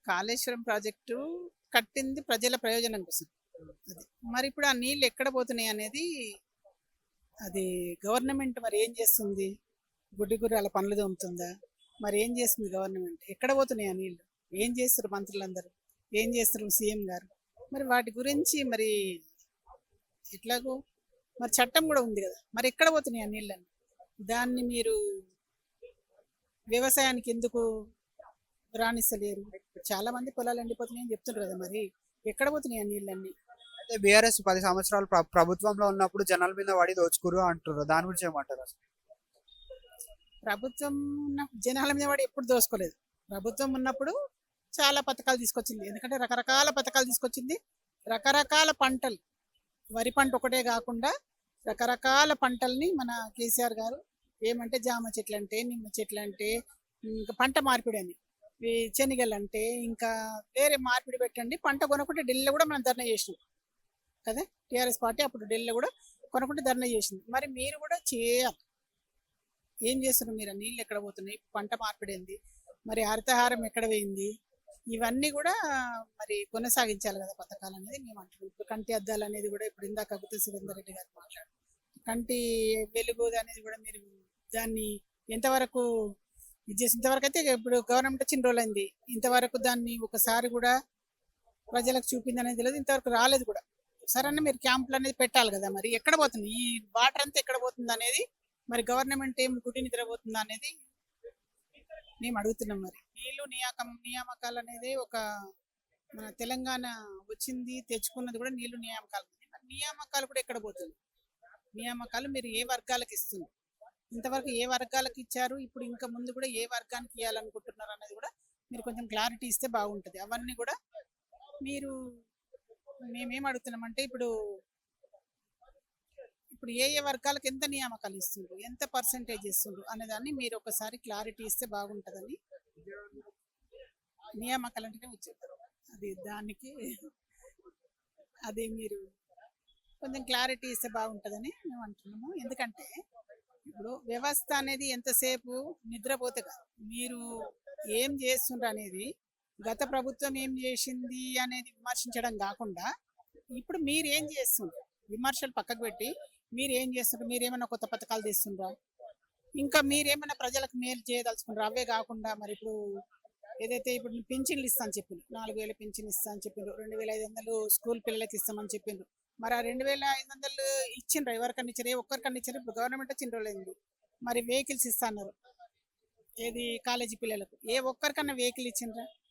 Kaleshwaram project కట్టింది ప్రజల ప్రయోజనం కోసం. అది. మరి ఇప్పుడు ఆ నీళ్ళు ఎక్కడ పోతున్నాయి అనేది అది గవర్నమెంట్ మరి ఏం చేస్తుంది? గుడ్డి గుర్రాల పనులు తోముతుందా? మరి ఏం చేస్తుంది గవర్నమెంట్? ఎక్కడ పోతున్నాయి ఆ నీళ్ళు? ఏం చేస్తారు మంత్రులందరూ? ఏం చేస్తారు సీఎం గారు? మరి వాటి గురించి మరి ఎట్లాగో మరి చట్టం కూడా ఉంది కదా! మరి ఎక్కడ పోతున్నాయి ఆ నీళ్ళని? దాన్ని మీరు వ్యవసాయానికి ఎందుకు రాణిస్తలేరు? చాలా మంది పొలాలు ఎండిపోతున్నాయని చెప్తుండ్రు కదా మరి. ఎక్కడ పోతున్నాయి ఆ నీళ్ళన్నీ? అయితే బీఆర్ఎస్ 10 సంవత్సరాలు ప్రభుత్వంలో ఉన్నప్పుడు జనాల మీద పడి దోచుకుర్రు అంటుర్రు. దాని గురించి ఏమంటారు అసలు? ప్రభుత్వం జనాల మీద వాడు ఎప్పుడు దోసుకోలేదు. ప్రభుత్వం ఉన్నప్పుడు చాలా పథకాలు తీసుకొచ్చింది. ఎందుకంటే రకరకాల పథకాలు తీసుకొచ్చింది. రకరకాల పంటలు, వరి పంట ఒకటే కాకుండా రకరకాల పంటల్ని మన కేసీఆర్ గారు ఏమంటే జామ చెట్లు అంటే, నిమ్మ చెట్లు అంటే, ఇంకా పంట మార్పిడి అని, ఈ శనగలు అంటే, ఇంకా వేరే మార్పిడి పెట్టండి పంట కొనుక్కుంటే ఢిల్లీలో కూడా మనం ధర్నా చేసినాం కదా. టీఆర్ఎస్ పార్టీ అప్పుడు ఢిల్లీలో కూడా కొనుక్కుంటే ధర్నా చేసింది. మరి మీరు కూడా చేయాలి. ఏం చేస్తున్నారు మీరు? ఆ నీళ్ళు ఎక్కడ పోతున్నాయి? పంట మార్పిడి ఏంది? మరి హరితహారం ఎక్కడ పోయింది? ఇవన్నీ కూడా మరి కొనసాగించాలి కదా పథకాలు అనేది మేము అంటున్నాం. ఇప్పుడు కంటి అద్దాలు అనేది కూడా ఇప్పుడు ఇందాక అగుతు సురేందర్ రెడ్డి గారు మాట్లాడారు. కంటి వెలుగు అనేది కూడా మీరు దాన్ని ఎంతవరకు ఇది చేసి ఇంతవరకు అయితే ఇప్పుడు గవర్నమెంట్ వచ్చిన రోజులైంది. ఇంతవరకు దాన్ని ఒకసారి కూడా ప్రజలకు చూపింది అనేది తెలియదు. ఇంతవరకు రాలేదు కూడా. సరే మీరు క్యాంపులు అనేది పెట్టాలి కదా. మరి ఎక్కడ పోతుంది ఈ వాటర్ అంతా? ఎక్కడ పోతుంది అనేది మరి గవర్నమెంట్ ఏం గుడి నిద్రపోతుందా అనేది మేము అడుగుతున్నాం. మరి నీళ్లు నియామకాలు అనేది ఒక మన తెలంగాణ వచ్చింది తెచ్చుకున్నది కూడా నీళ్లు నియామకాలు. మరి నియామకాలు కూడా ఎక్కడ పోతుంది? నియామకాలు మీరు ఏ వర్గాలకు ఇస్తుంది? ఇంతవరకు ఏ వర్గాలకు ఇచ్చారు? ఇప్పుడు ఇంకా ముందు కూడా ఏ వర్గానికి ఇవ్వాలనుకుంటున్నారు అనేది కూడా మీరు కొంచెం క్లారిటీ ఇస్తే బాగుంటుంది. అవన్నీ కూడా మీరు మేమేం అడుగుతున్నామంటే ఇప్పుడు ఇప్పుడు ఏ ఏ వర్గాలకు ఎంత నియామకాలు ఇస్తుండ్రు, ఎంత పర్సంటేజ్ ఇస్తుండ్రు అనేదాన్ని మీరు ఒకసారి క్లారిటీ ఇస్తే బాగుంటుందని. నియామకాలు అంటేనే వచ్చేది అది దానికి అది మీరు కొంచెం క్లారిటీ ఇస్తే బాగుంటుందని మేము అంటున్నాము. ఎందుకంటే ఇప్పుడు వ్యవస్థ అనేది ఎంతసేపు నిద్రపోతే కాదు, మీరు ఏం చేస్తుండ్రు అనేది, గత ప్రభుత్వం ఏం చేసింది అనేది విమర్శించడం కాకుండా ఇప్పుడు మీరు ఏం చేస్తుండ్రు విమర్శలు పక్కకు పెట్టి మీరు ఏం చేస్తుండ్రు, మీరేమైనా కొత్త పథకాలు తీస్తుండ్రా, ఇంకా మీరేమైనా ప్రజలకు మేలు చేయదలుచుకుంటారు అవే కాకుండా మరి ఇప్పుడు ఏదైతే ఇప్పుడు పింఛన్లు ఇస్తా అని చెప్పిండ్రు, 4,000 పింఛన్ ఇస్తా అని చెప్పిండ్రు, 2,500 స్కూల్ పిల్లలకి ఇస్తామని చెప్పిండ్రు. మరి ఆ 2,500 ఇచ్చిండ్రు? ఎవరికన్నా ఇచ్చారు? ఏ ఒక్కరికన్నా ఇచ్చారు? ఇప్పుడు గవర్నమెంట్ వచ్చిన రోజులైంది. మరి వెహికల్స్ ఇస్తా అన్నారు, ఏది కాలేజీ పిల్లలకు. ఏ ఒక్కరికన్నా వెహికల్ ఇచ్చిండ్రా?